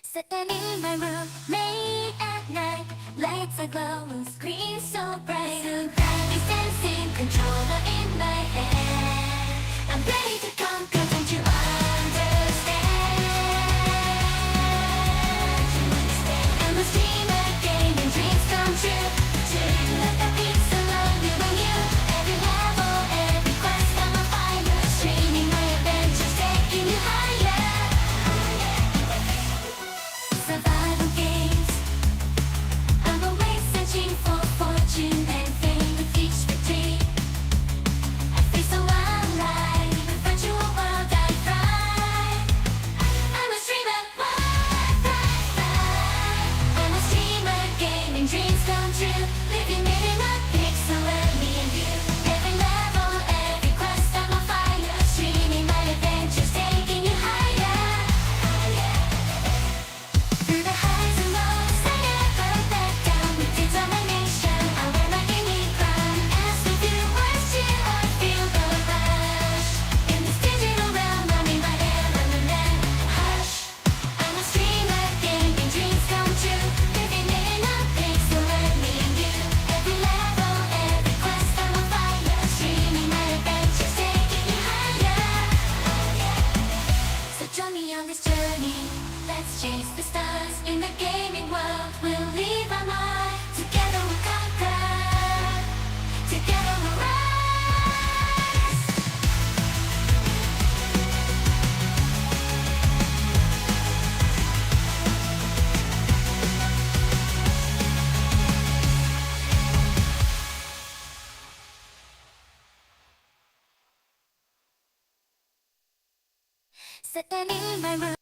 Sitting in my room, late at night, lights aglow, screen so bright. Surrounding sensing, controller in my hand. I'm ready to conquer, don't you understand? I'm a streamer, gaming dreams come true. Let the beats along with you. Every level, every quest, I'm a fire. Streaming my adventures, taking you higher. Survival games. I'm always searching for fortune and fame with each victory. I feel so alive, in a virtual world I thrive. I'm a streamer, I'm a streamer, gaming dreams come true. Living in a pixel world, me and you. Every level, every quest, I'm on fire. Streaming my adventures, taking you higher. Through the highs and lows, I never back down. With determination, I wear my unique crown. Ask the viewers cheer or feel the rush. In this digital realm, I'm in my element. Hush, I'm a streamer, gaming dreams come true. Living in a pixel world, me and you. Every level, every quest, I'm on fire. Streaming my adventures, taking you higher. So join me on this journey. Let's chase the stars in the gaming world. We'll leave our mark. Together we'll conquer. Together we'll rise. Sitting in my room.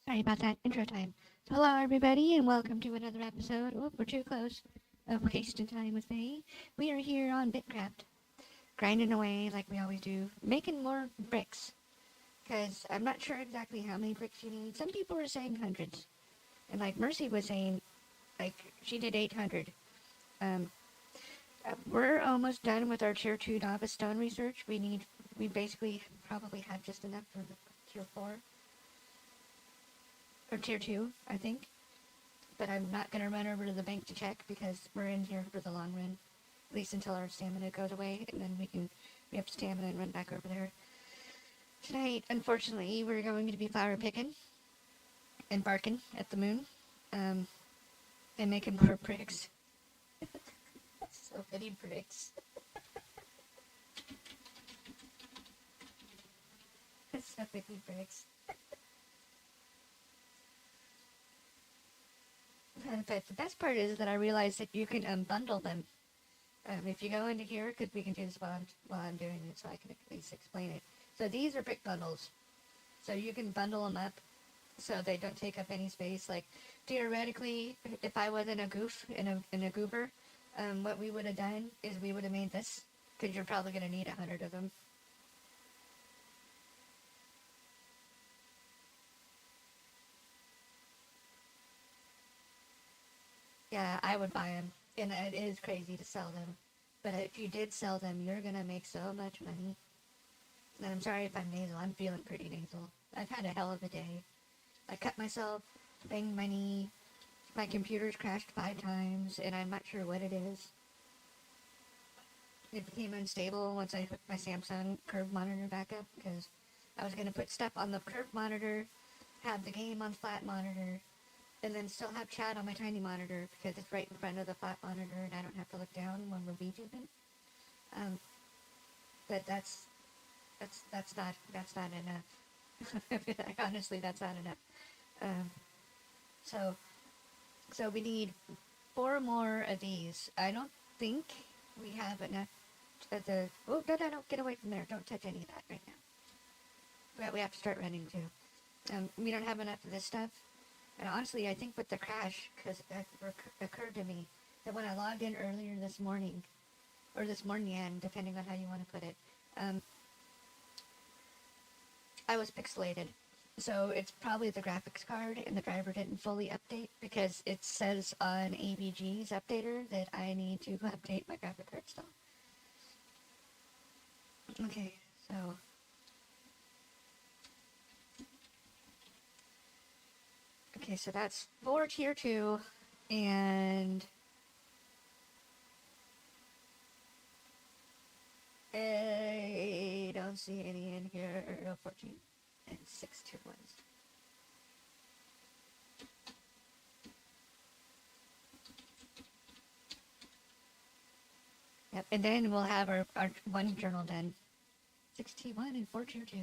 Sorry about that intro time. So hello everybody and welcome to another episode. Oh, we're too close of Wasting Time with Faye. We are here on Bitcraft, grinding away like we always do, making more bricks. Because I'm not sure exactly how many bricks you need. Some people are saying hundreds. And like Mercy was saying, like she did 800. We're almost done with our tier 2 novice stone research. We basically probably have just enough for the tier 4. Or tier 2, I think. But I'm not going to run over to the bank to check because we're in here for the long run. At least until our stamina goes away, and then we can We have stamina and run back over there. Tonight, unfortunately, we're going to be flower picking and barking at the moon, and making more bricks. So many bricks. So many bricks. But the best part is that I realized that you can unbundle them. If you go into here, because we can do this while I'm doing it, so I can at least explain it. So these are brick bundles. So you can bundle them up so they don't take up any space. Like theoretically, if I wasn't a goof in a goober, what we would have done is we would have made this, because you're probably going to need 100 of them. Yeah, I would buy them, and it is crazy to sell them. But if you did sell them, you're gonna make so much money. And I'm sorry if I'm nasal. I'm feeling pretty nasal. I've had a hell of a day. I cut myself, banged my knee. My computer's crashed 5 times, and I'm not sure what it is. It became unstable once I hooked my Samsung curved monitor back up, because I was gonna put stuff on the curved monitor, have the game on flat monitor, and then still have chat on my tiny monitor because it's right in front of the flat monitor and I don't have to look down when we're VTubing. But that's not enough. Honestly, that's not enough. Um, so so we need 4 more of these. I don't think we have enough at the. Oh, no, get away from there! Don't touch any of that right now. But we have to start running too. We don't have enough of this stuff. And honestly, I think with the crash, because that occurred to me, that when I logged in earlier this morning, or this morning, depending on how you want to put it, I was pixelated. So it's probably the graphics card, and the driver didn't fully update, because it says on ABG's updater that I need to update my graphic card still. Okay, so that's 4 tier 2, and I don't see any in here. 14 and 6 tier 1s. Yep, and then we'll have our 1 journal done. 61 and 4 tier 2.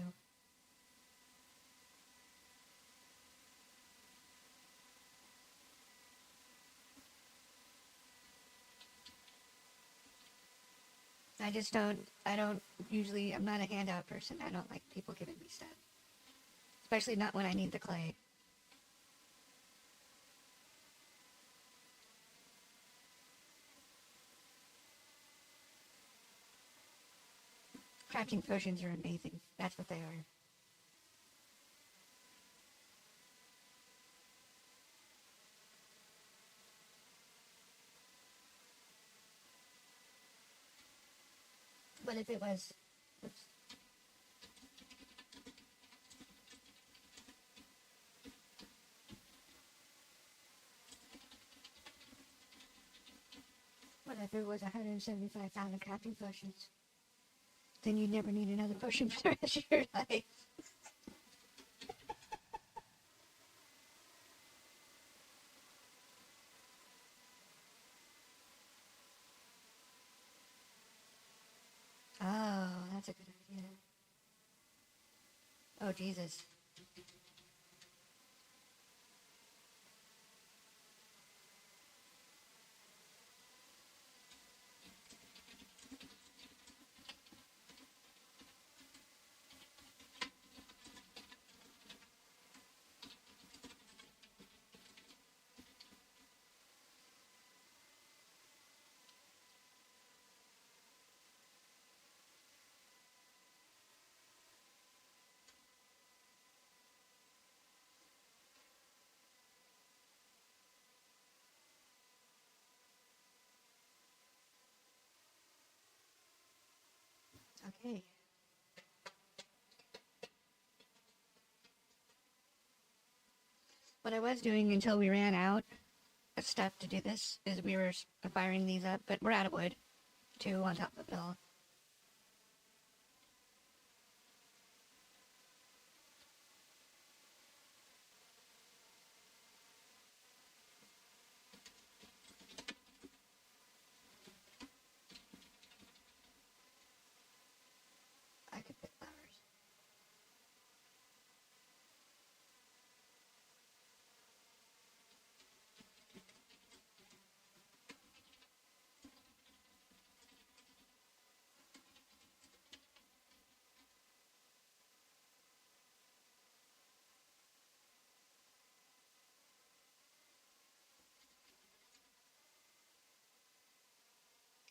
I don't usually, I'm not a handout person. I don't like people giving me stuff. Especially not when I need the clay. Crafting potions are amazing. That's what they are. But if it was... Oops. What if it was 175,000 crafting potions? Then you'd never need another potion for the rest of your life. Oh, that's a good idea. Oh, Jesus. Okay. What I was doing until we ran out of stuff to do this is we were firing these up, but we're out of wood, too, on top of it all.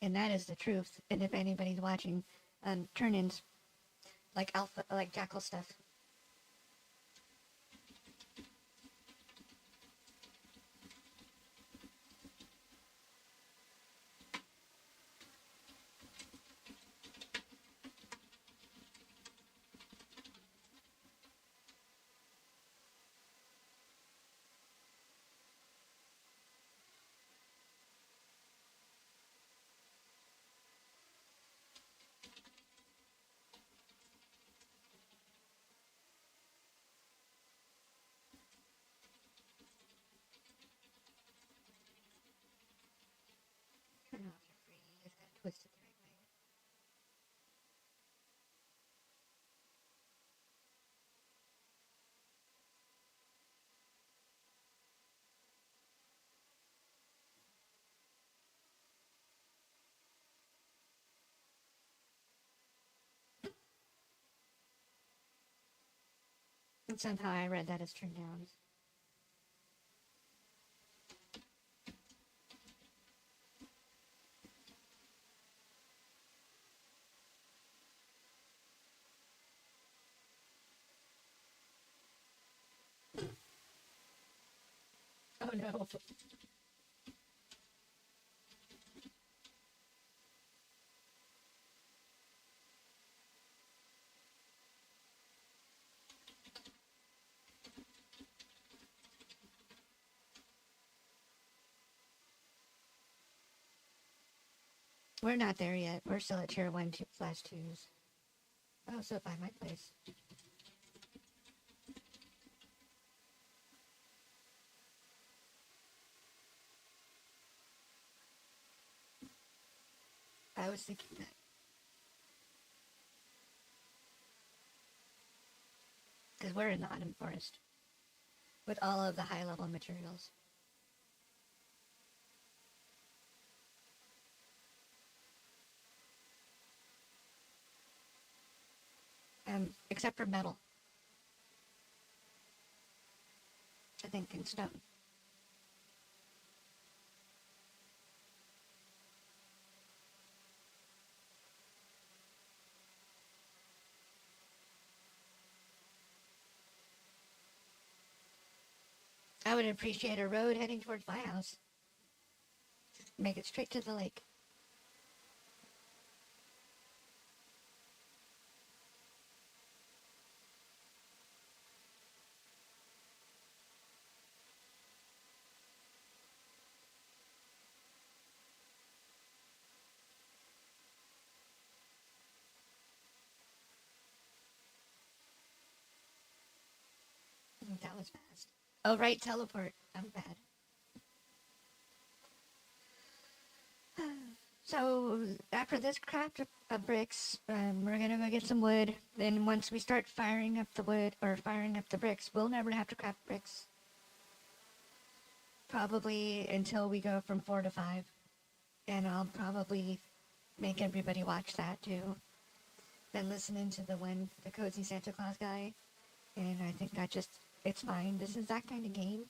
And that is the truth. And if anybody's watching, turn-ins like alpha, like jackal stuff. Turn off your free. You just got twisted the right way. And somehow I read that as turn downs. Oh no. We're not there yet. We're still at tier 1 slash 2s. Oh, so by my place. I was thinking that. Because we're in the autumn forest. With all of the high level materials. Except for metal. I think in stone. I would appreciate a road heading towards my house. Make it straight to the lake. That was fast. Oh, right, teleport. I'm bad. So, after this craft of bricks, we're gonna go get some wood. Then once we start firing up the wood, or firing up the bricks, we'll never have to craft bricks. Probably until we go from 4 to 5. And I'll probably make everybody watch that too. Then listening to the Cozy Santa Claus guy. And I think that just, it's fine. This is that kind of game.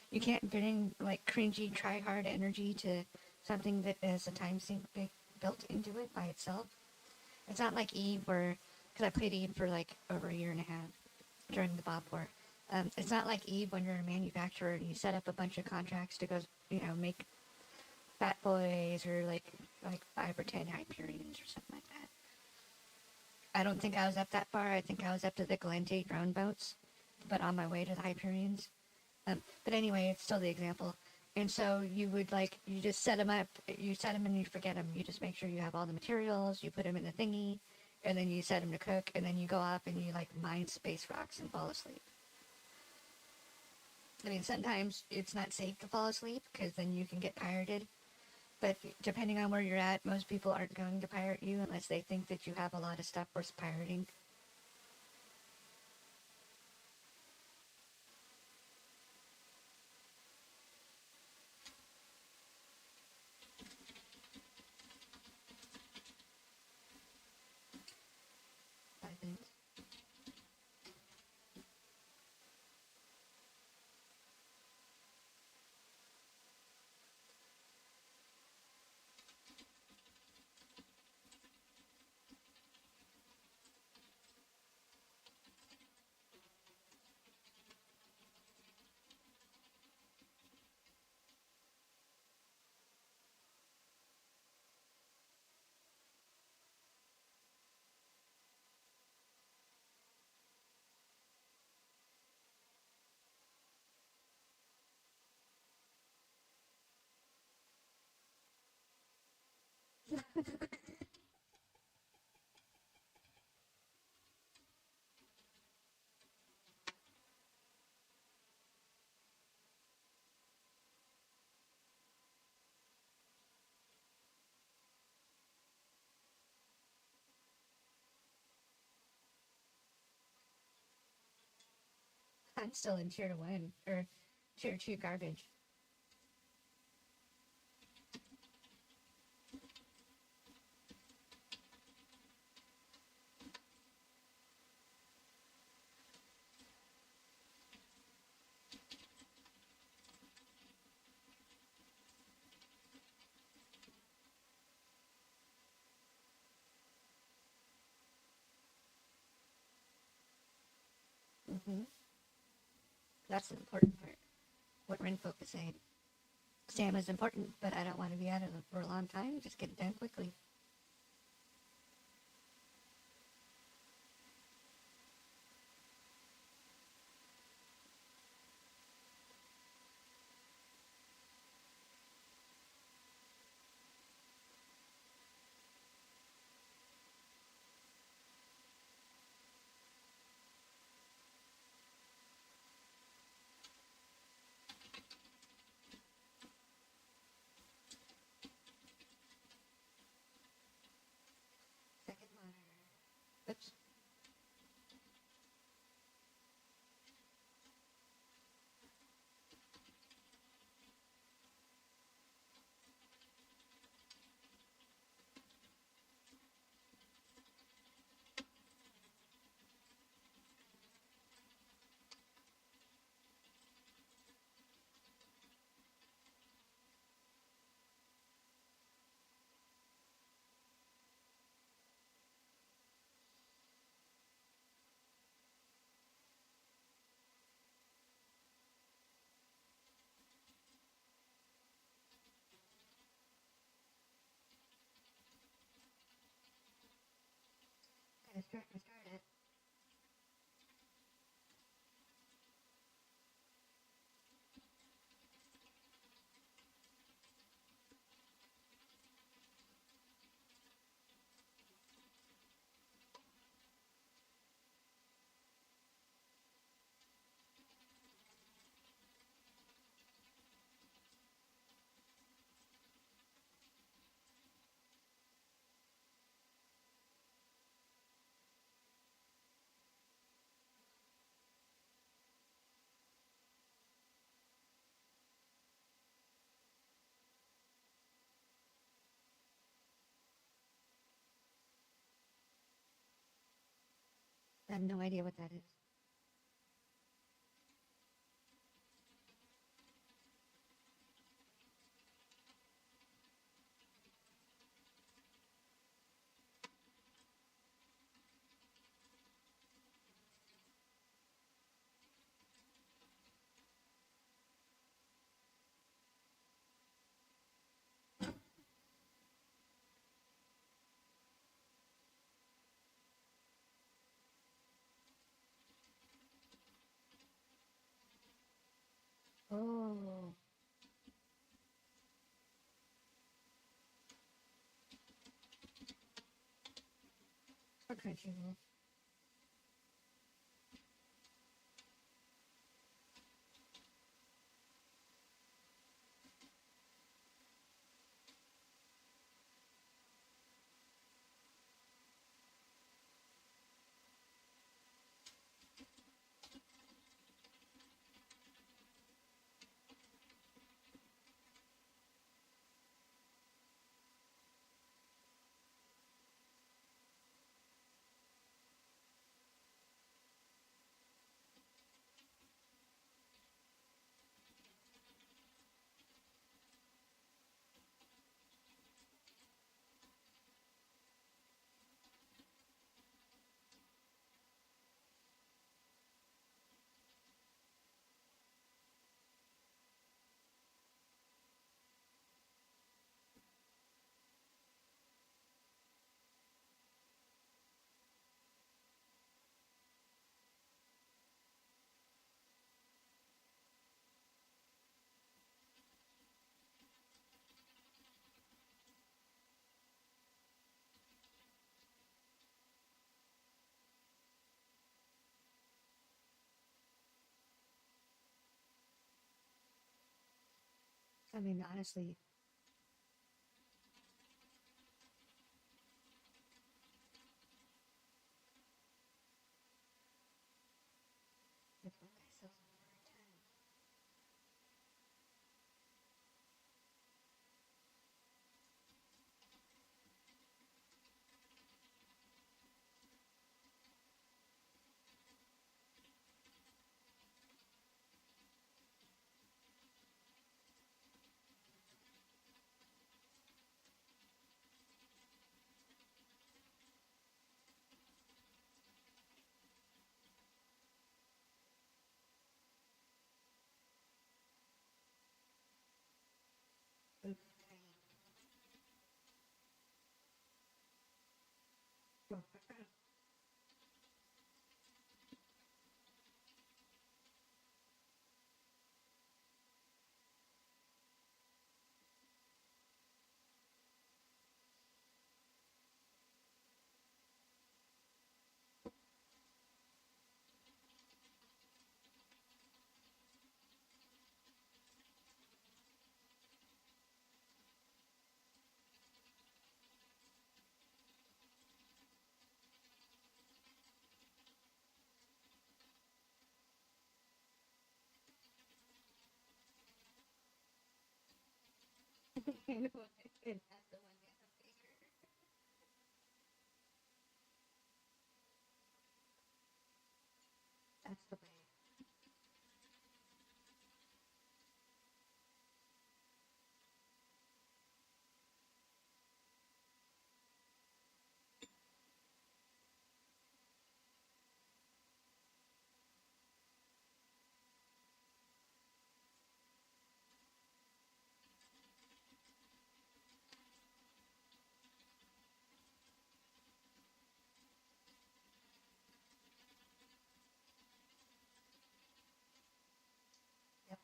You can't bring like cringy, try hard energy to something that has a time sink built into it by itself. It's not like Eve where, because I played Eve for like over a year and a half during the Bob War. It's not like Eve when you're a manufacturer and you set up a bunch of contracts to go, make fat boys or like 5 or 10 Hyperions or something like that. I don't think I was up that far. I think I was up to the Galente drone boats, but on my way to the Hyperions. But anyway, it's still the example. And so you would you just set them up, you set them and you forget them. You just make sure you have all the materials, you put them in the thingy, and then you set them to cook, and then you go off and you mine space rocks and fall asleep. I mean, sometimes it's not safe to fall asleep because then you can get pirated. But depending on where you're at, most people aren't going to pirate you unless they think that you have a lot of stuff worth pirating. I think. I'm still in tier 1, or tier 2 garbage. hmm That's the important part. What ring folk is saying. Stamina is important, but I don't want to be at it for a long time. Just get it done quickly. Second monitor. Oops. Gotta restart it. I have no idea what that is. Oh. For Crunchyroll. I mean, honestly, if one guy sells And that's the one that That's the way. Yep.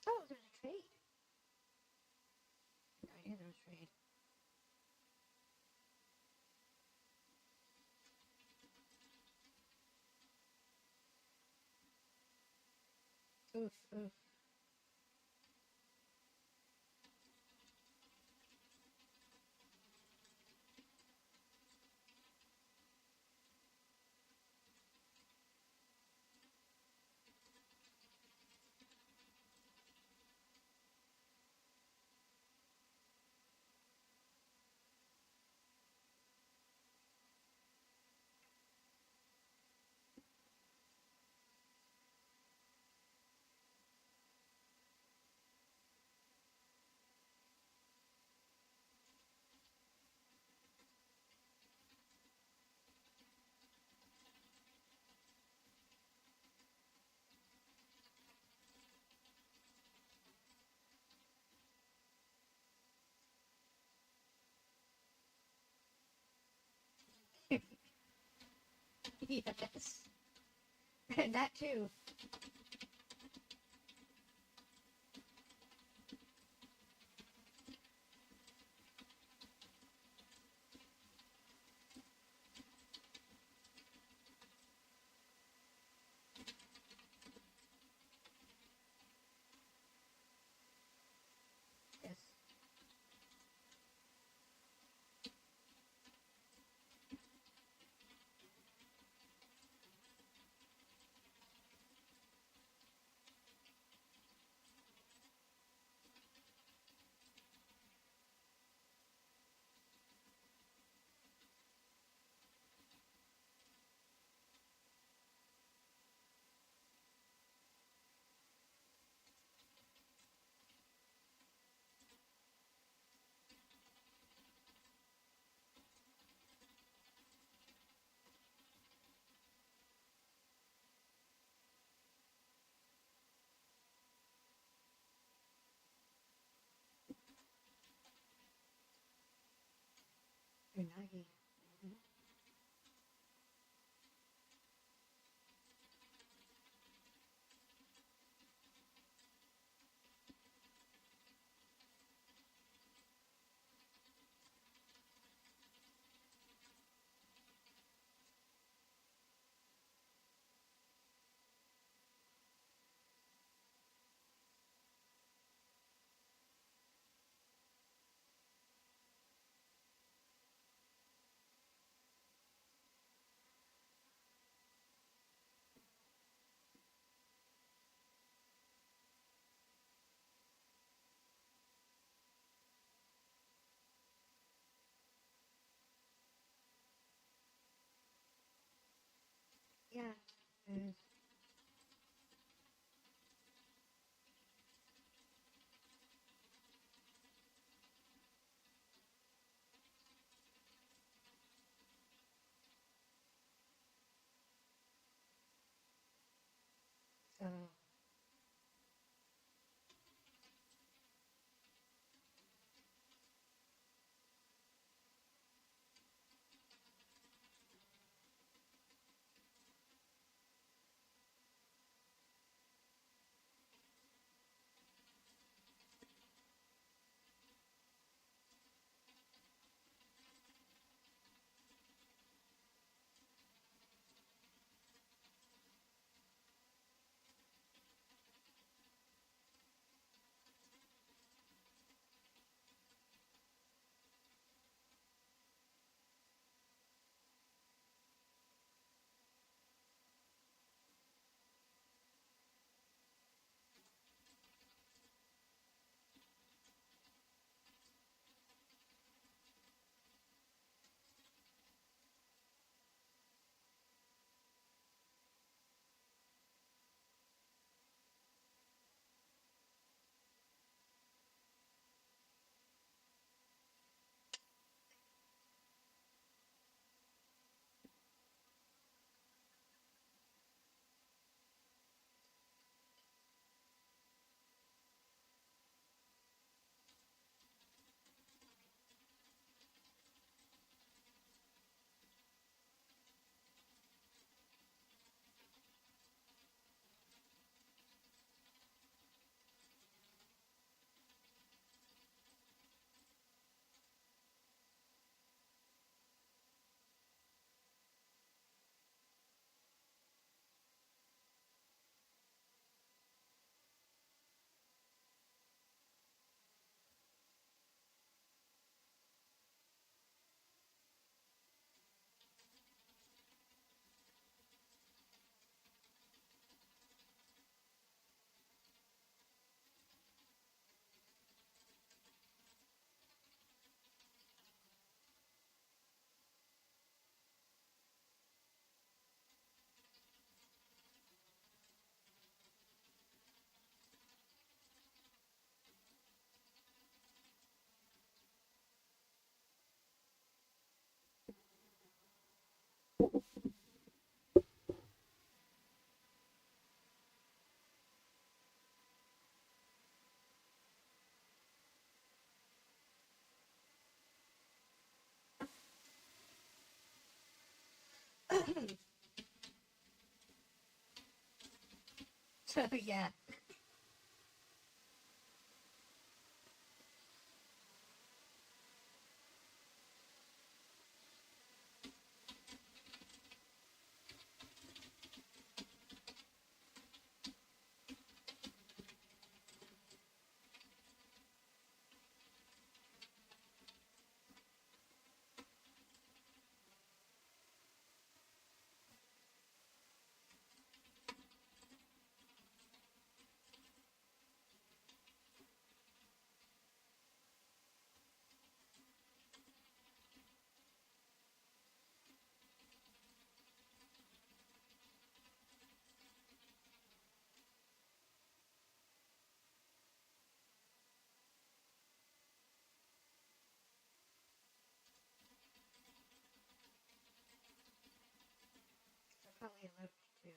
Oh, there's a trade. No idea there was a trade. Oof, oof. Yes. And that too. Yes. Unagi. Mhm. Yeah. Mm. Oh. So yeah. Probably a little too.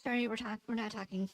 Sorry, we're not talking.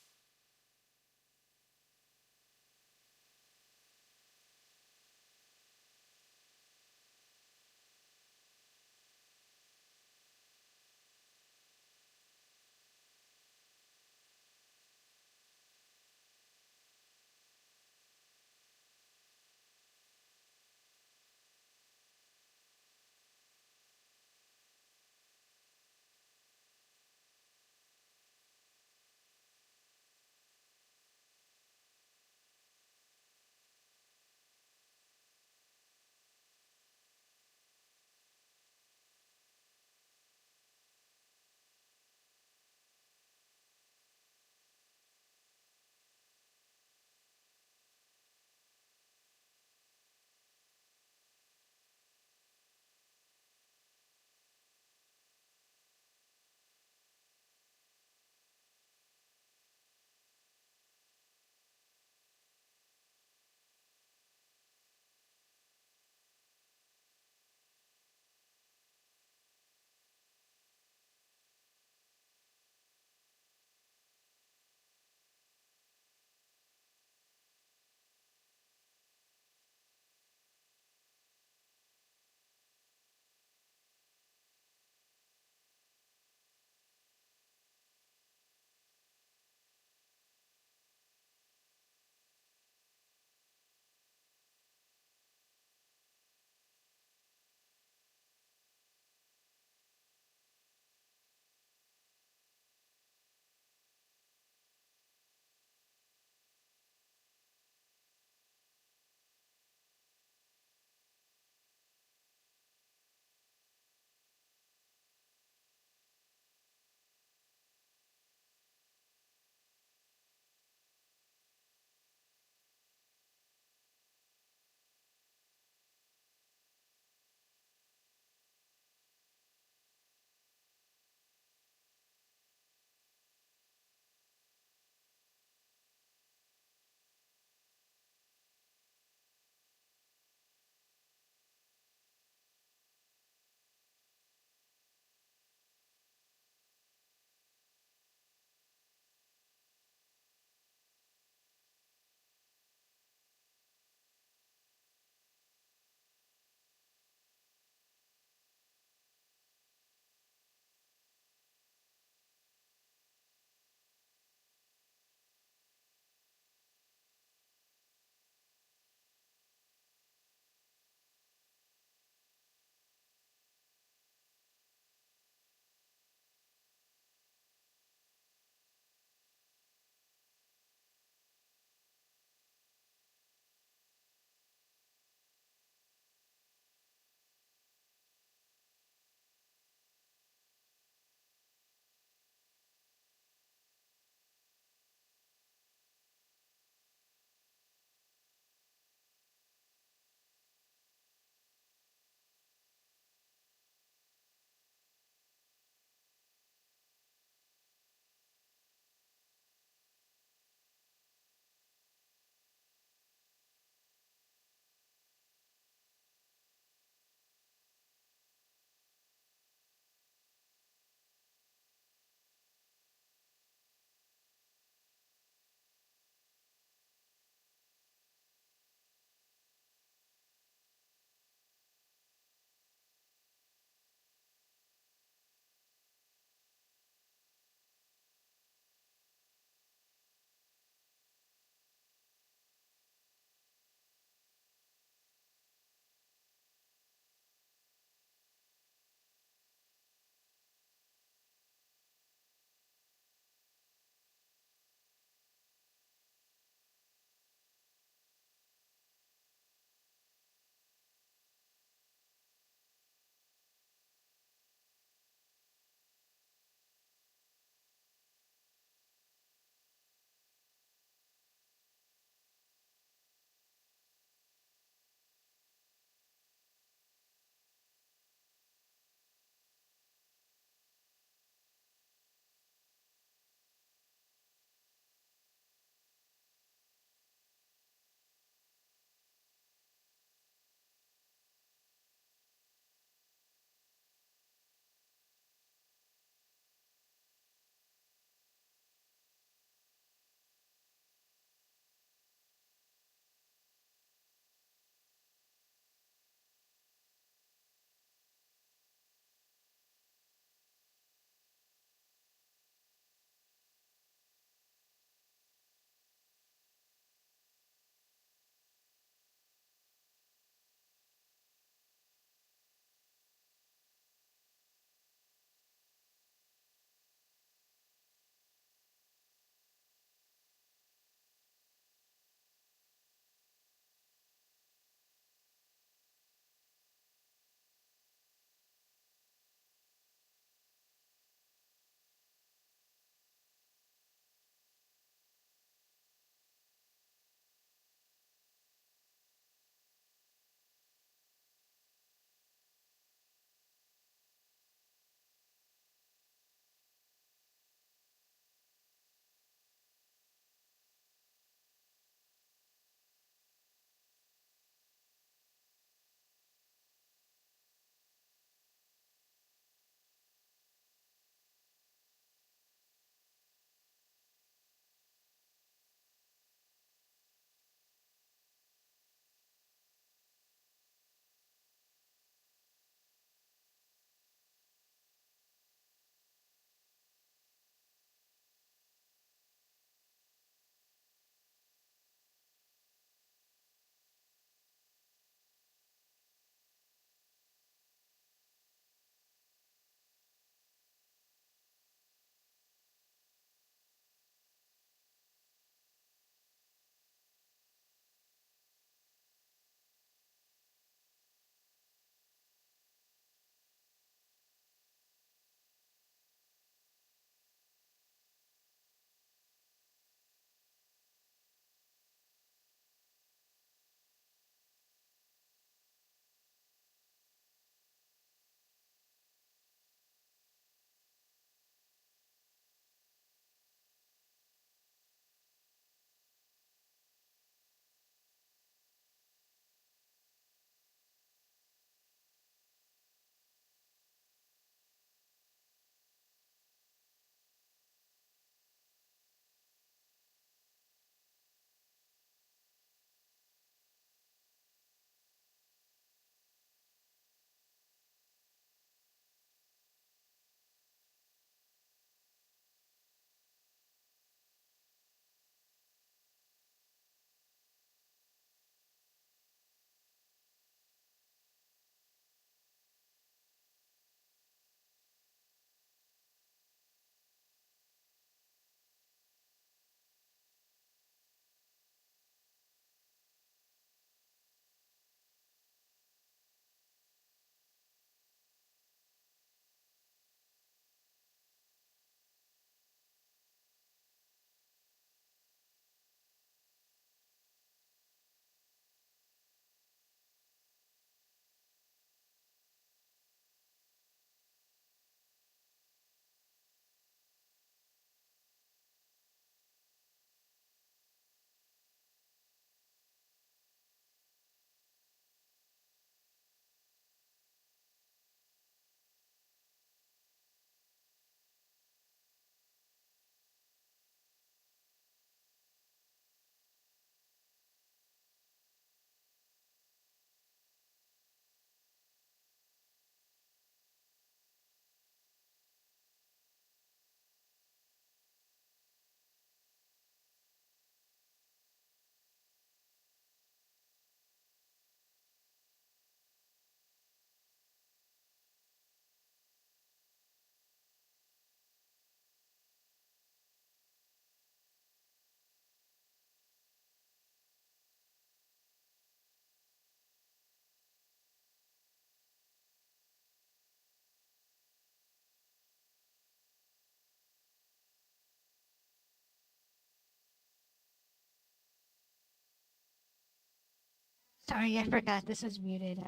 Sorry, I forgot this was muted.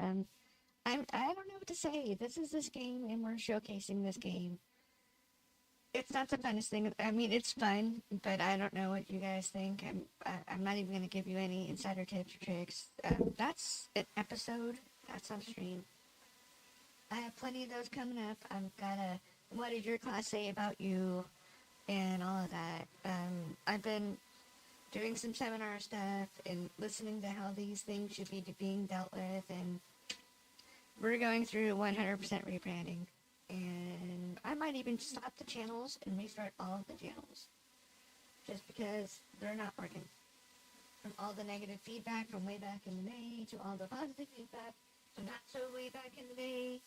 I don't know what to say. This is this game, and we're showcasing this game. It's not the funnest thing. I mean, it's fun, but I don't know what you guys think. I'm not even gonna give you any insider tips or tricks. That's an episode. That's on stream. I have plenty of those coming up. I've got a what did your class say about you, and all of that. I've been doing some seminar stuff and listening to how these things should be being dealt with, and we're going through 100% rebranding. And I might even stop the channels and restart all of the channels just because they're not working. From all the negative feedback from way back in the day to all the positive feedback to not so way back in the day,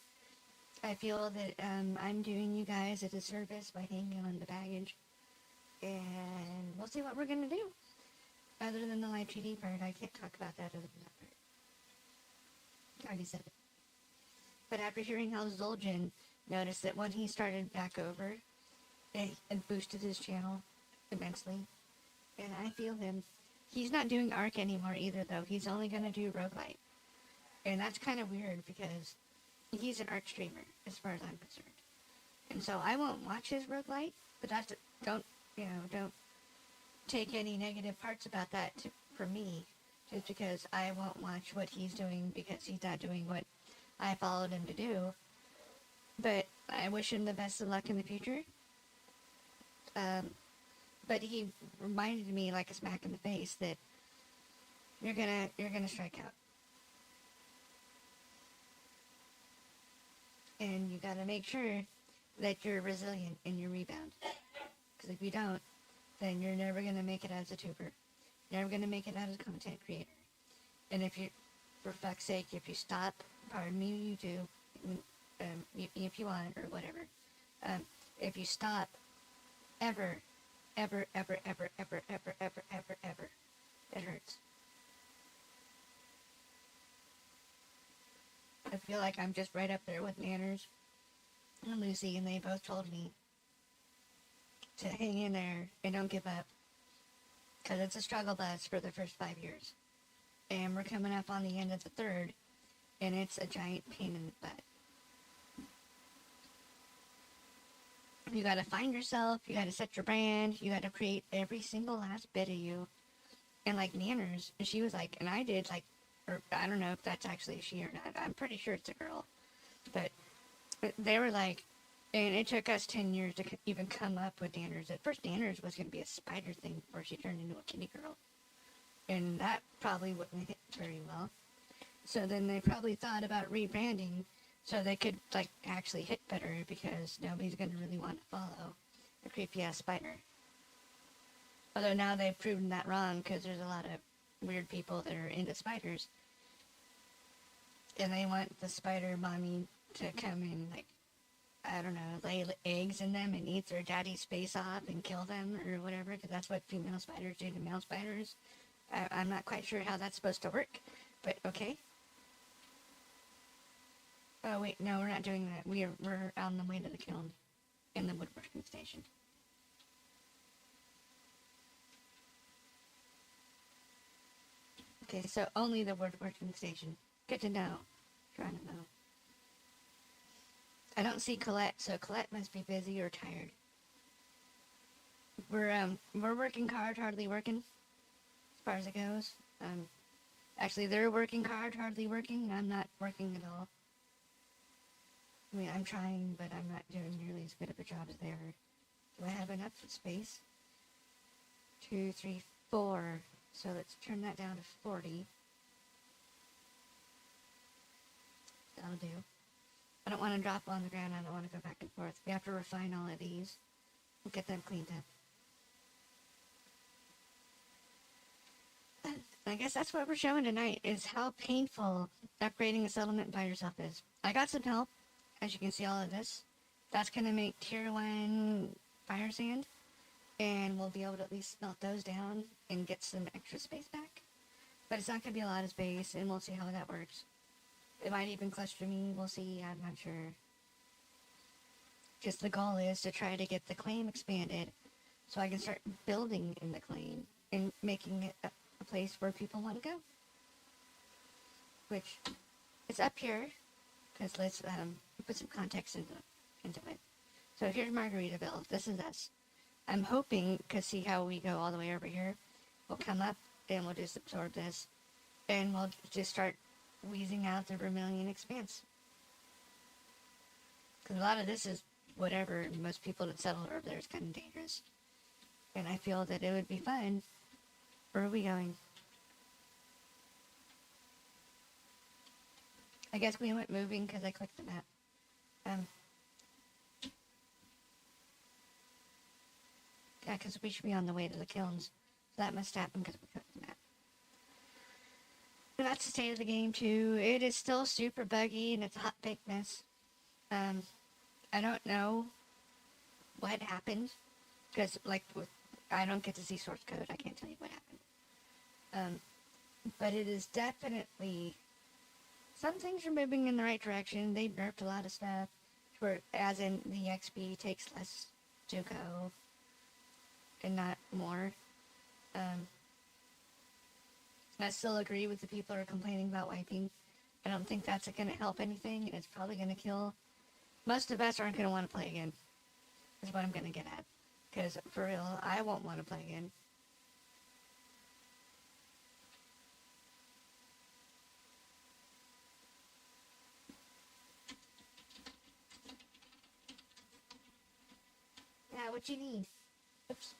I feel that I'm doing you guys a disservice by hanging on the baggage. And we'll see what we're going to do. Other than the live TD part, I can't talk about that other than that part. I already said it. But after hearing how Zul'jin noticed that when he started back over, it boosted his channel immensely. And I feel him. He's not doing Arc anymore either, though. He's only going to do Roguelite. And that's kind of weird because he's an Arc streamer, as far as I'm concerned. And so I won't watch his Roguelite, but that's, don't take any negative parts about that for me, just because I won't watch what he's doing because he's not doing what I followed him to do. But I wish him the best of luck in the future. But he reminded me like a smack in the face that you're gonna strike out. And you gotta make sure that you're resilient in your rebound. Because if you don't, then you're never gonna make it as a tuber. You're never gonna make it as a content creator. And if you, for fuck's sake, if you stop, pardon me, YouTube, if you want, or whatever, if you stop, ever, it hurts. I feel like I'm just right up there with Manners and Lucy, and they both told me to hang in there and don't give up, because it's a struggle bus for the first 5 years. And we're coming up on the end of the third, and it's a giant pain in the butt. You gotta find yourself, you gotta set your brand, you gotta create every single last bit of you. And like Manners, she was like, and I did like, or I don't know if that's actually a she or not, I'm pretty sure it's a girl. But they were like, and it took us 10 years to even come up with Danners. At first, Danners was gonna be a spider thing before she turned into a kitty girl. And that probably wouldn't hit very well. So then they probably thought about rebranding so they could like actually hit better, because nobody's gonna really want to follow a creepy ass spider. Although now they've proven that wrong, because there's a lot of weird people that are into spiders, and they want the spider mommy to come and like, I don't know, lay eggs in them and eat their daddy's face off and kill them or whatever, because that's what female spiders do to male spiders. I'm not quite sure how that's supposed to work, but okay. Oh wait, no, we're not doing that. We're on the way to the kiln in the woodworking station. Okay, so only the woodworking station. Good to know. Trying to know. I don't see Colette, so Colette must be busy or tired. We're working hard, hardly working, as far as it goes. Actually, they're working hard, hardly working. I'm not working at all. I mean, I'm trying, but I'm not doing nearly as good of a job as they are. Do I have enough space? 2, 3, 4. So let's turn that down to 40. That'll do. I don't want to drop on the ground. I don't want to go back and forth. We have to refine all of these and get them cleaned up. I guess that's what we're showing tonight, is how painful upgrading a settlement by yourself is. I got some help. As you can see, all of this. That's going to make tier 1 fire sand. And we'll be able to at least melt those down and get some extra space back. But it's not going to be a lot of space, and we'll see how that works. It might even cluster me, we'll see, I'm not sure. Just the goal is to try to get the claim expanded so I can start building in the claim and making it a place where people want to go. which is up here, because let's put some context into it. So here's Margaritaville. This is us. I'm hoping, because see how we go all the way over here, we'll come up and we'll just absorb this, and we'll just start wheezing out the Vermilion Expanse. Because a lot of this is whatever, most people that settle over there is kind of dangerous. And I feel that it would be fun. Where are we going? I guess we went moving because I clicked the map. Yeah, because we should be on the way to the kilns. So that must happen because we clicked the map. And that's the state of the game too. It is still super buggy and it's a hot big mess. I don't know what happened because I don't get to see source code. I can't tell you what happened. But it is definitely some things are moving in the right direction. They've nerfed a lot of stuff, where as in the XP takes less to go and not more. I still agree with the people who are complaining about wiping. I don't think that's going to help anything, and it's probably going to kill. Most of us aren't going to want to play again, is what I'm going to get at. Because, for real, I won't want to play again. Yeah, what you need. Oops.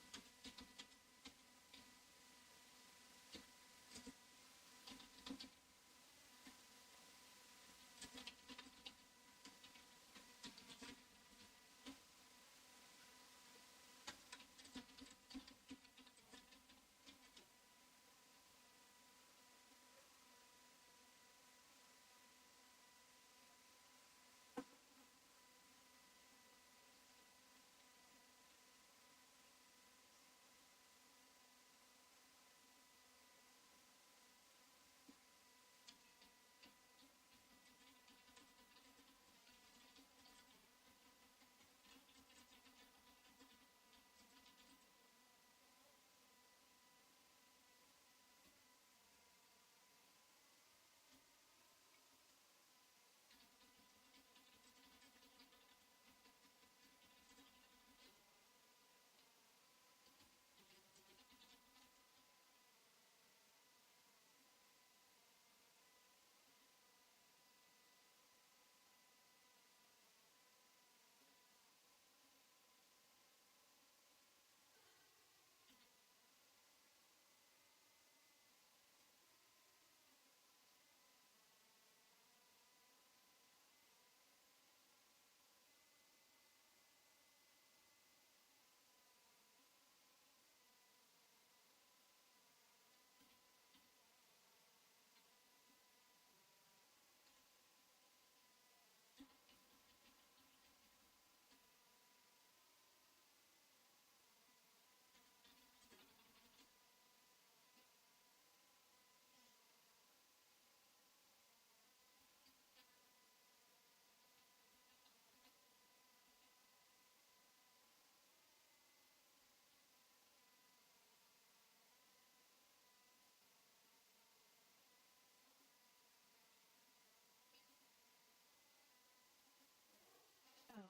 Oh.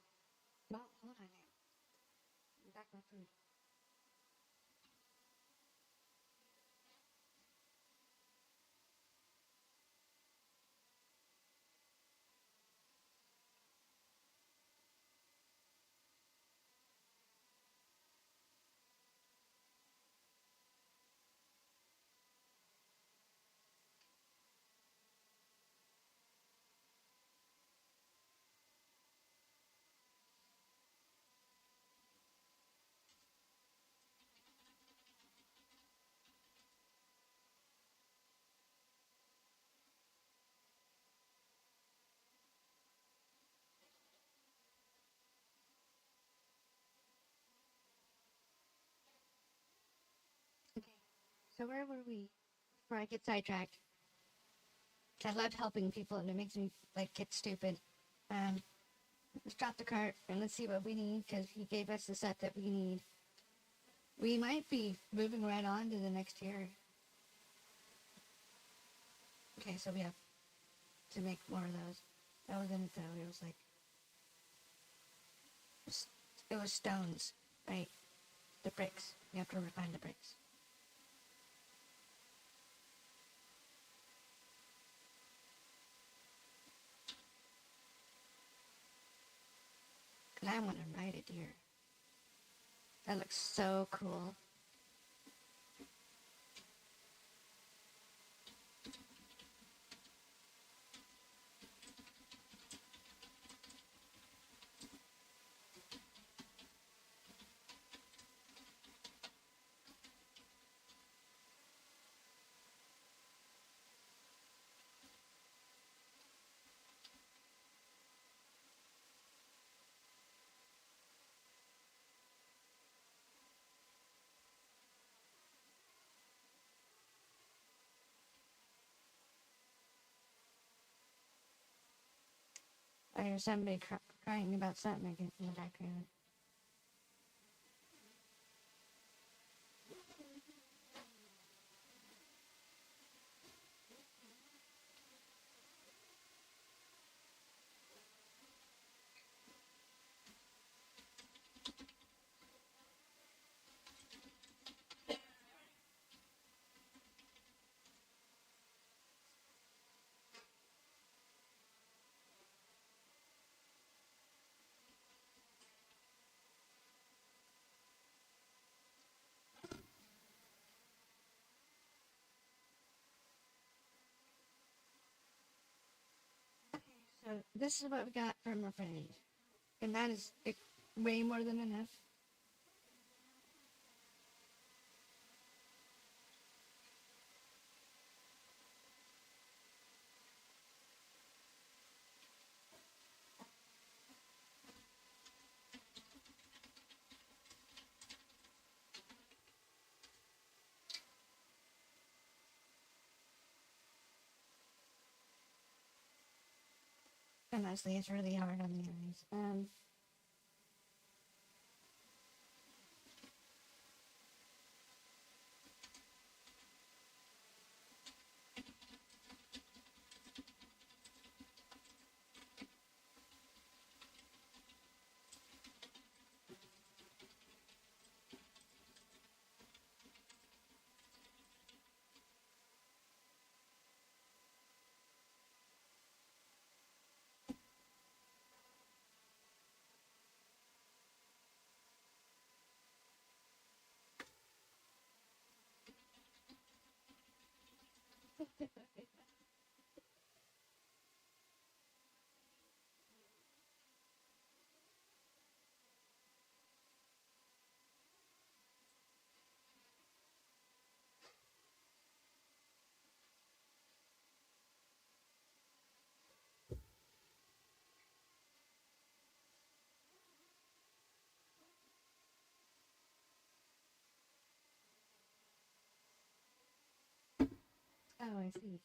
Well, hold on now. I'm back my food. Okay. So where were we? Before I get sidetracked. I love helping people and it makes me get stupid. Um, let's drop the cart and let's see what we need because he gave us the set that we need. We might be moving right on to the next tier. Okay, so we have to make more of those. That wasn't it though. It was like it was stones, right? The bricks. You have to refine the bricks. Cause I want to ride a deer. That looks so cool. I hear somebody crying about something I guess in the background. So this is what we got from our friend, and that is way more than enough. And honestly, it's really hard on the eyes. Oh, I see.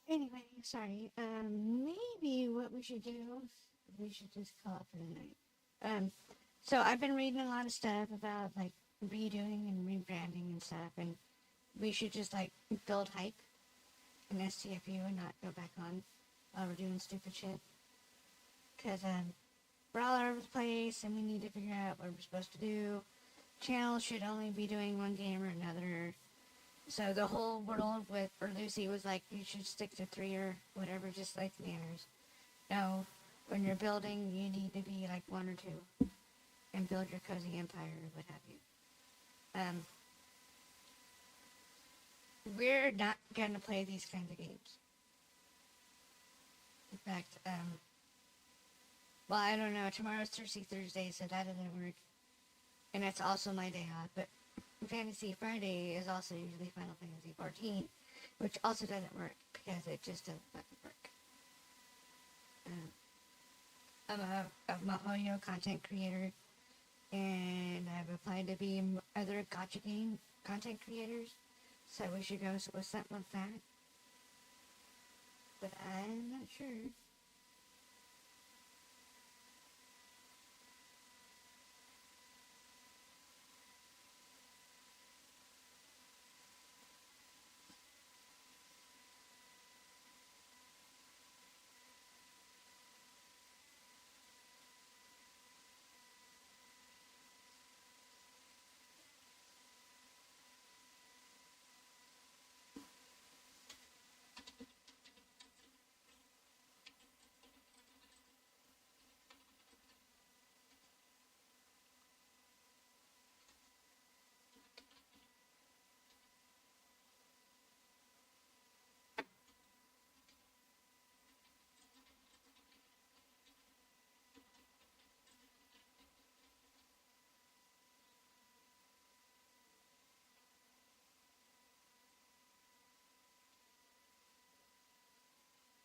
Anyway, sorry. Maybe what we should do, we should just call it for the night. Um, so I've been reading a lot of stuff about like redoing and rebranding and stuff, and we should just like build hype in STFU and not go back on while we're doing stupid shit. Cause we're all over the place and we need to figure out what we're supposed to do. Channels should only be doing one game or another. So the whole world with or Lucy was like, you should stick to 3 or whatever, just like manners. No, when you're building, you need to be like 1 or 2 and build your cozy empire or what have you. We're not gonna play these kinds of games. In fact, well, I don't know. Tomorrow's Thirsty Thursday, so that doesn't work, and that's also my day off. But Fantasy Friday is also usually Final Fantasy 14, which also doesn't work because it just doesn't fucking work. I'm a Mahoyo content creator, and I've applied to be other gotcha game content creators, so we should go with something like that. But I'm not sure.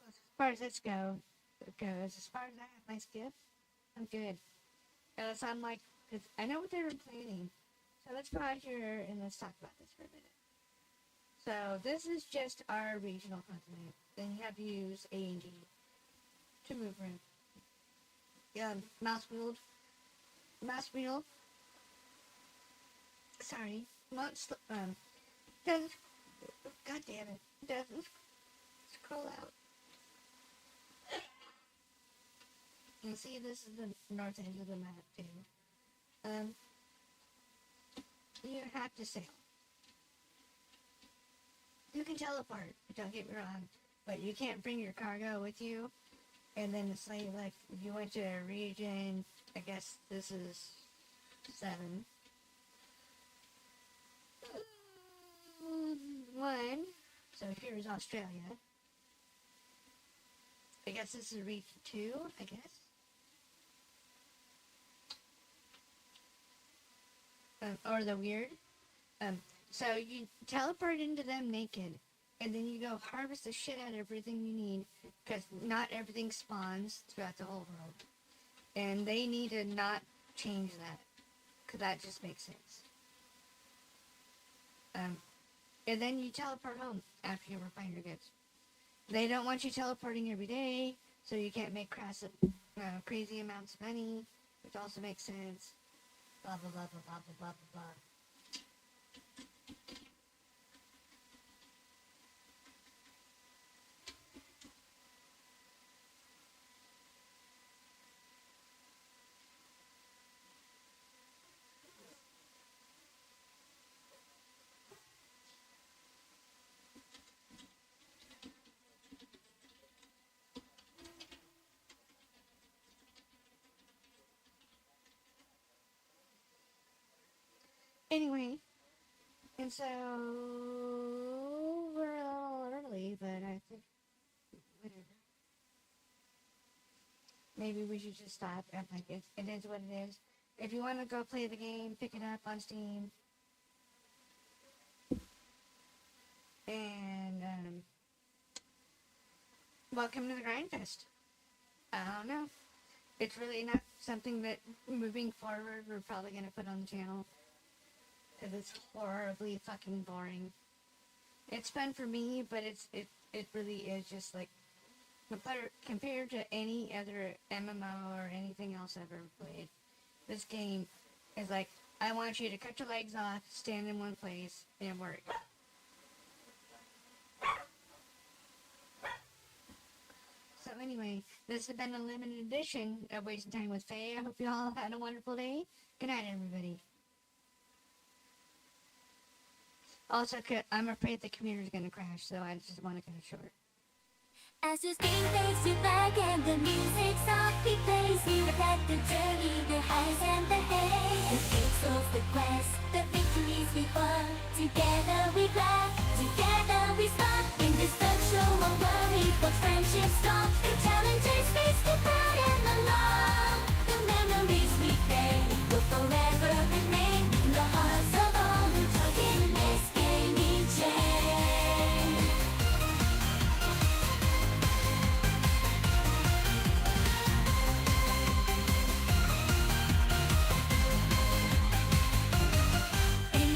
As far as this goes, as far as I have my skiff, I'm good. Unless I'm like, because I know what they were planning. So let's go out here and let's talk about this for a minute. So this is just our regional continent. Then you have to use A and D to move around. Yeah, mouse wheel. Sorry, mouse. Doesn't. God damn it, doesn't scroll out. You see, this is the north end of the map too. Um, you have to sail. You can teleport. Don't get me wrong, but you can't bring your cargo with you. And then it's like you went to a region. I guess this is 7. 1. So here's Australia. I guess this is region 2. I guess. Or the weird. Um, so you teleport into them naked, and then you go harvest the shit out of everything you need, because not everything spawns throughout the whole world, and they need to not change that, because that just makes sense. And then you teleport home after you refine your goods. They don't want you teleporting every day, so you can't make crazy amounts of money, which also makes sense. Blah blah blah blah blah blah blah blah. Anyway, and so we're a little early, but I think whatever. Maybe we should just stop and like it is what it is. If you want to go play the game, pick it up on Steam. And welcome to the Grindfest. I don't know. It's really not something that moving forward we're probably gonna put on the channel because it's horribly fucking boring. It's fun for me, but it really is just like compared to any other MMO or anything else I've ever played. This game is like, I want you to cut your legs off, stand in one place, and work. So anyway, this has been a limited edition of Wasting Time with Faye. I hope you all had a wonderful day. Good night, everybody. Also, I'm afraid the computer's gonna crash, so I just want to cut it short. As the screen fades to black and the music softly plays, we reflect the journey, the highs and the haze. The peaks of the quest, the victories we won. Together we laugh, together we spark. In this virtual world we forge friendship strong. The challenges face the proud and along. The memories we made will forever remain in the hearts of all who took in this gaming chain.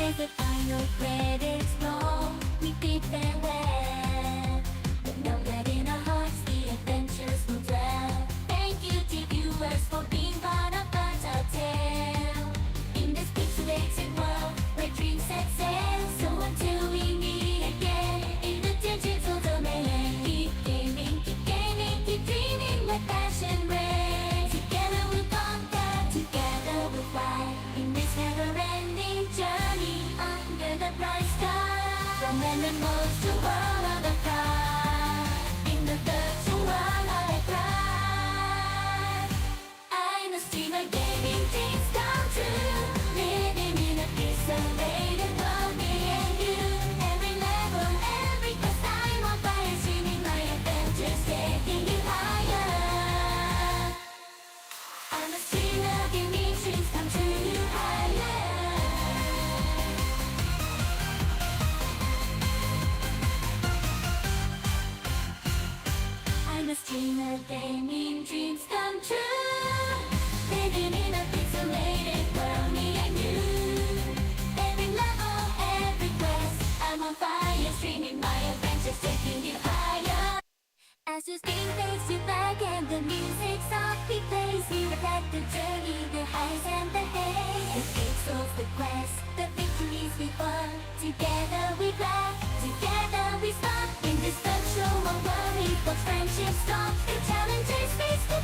As the final credits roll, we bid farewell. But know that in our hearts the adventures will dwell. Thank you to viewers for being part of our tale. In this pixelated world where dreams set sail. So until we meet again in the digital domain, keep gaming, keep dreaming, let passion reign. Together we'll conquer, together we'll fly. In this never-ending journey under the bright sky, from animals to world of the pride. In the virtual world I thrive. I'm a streamer, gaming dreams come true. Living in a pixelated world, me and you. Every level, every quest, I'm on fire, streaming my adventures, taking you higher. I'm a streamer, gaming dreams come true, higher. I'm a streamer, gaming dreams come true. Living in a pixelated world, me and you. Every level, every quest, I'm on fire, streaming my adventures, taking you higher. As the screen fades to black and the music softly plays, we reflect the journey, the highs and the haze. The peaks of the quest, the victories we won. Together we laugh, together we spark. In this virtual world we forge friendship strong. The challenges face the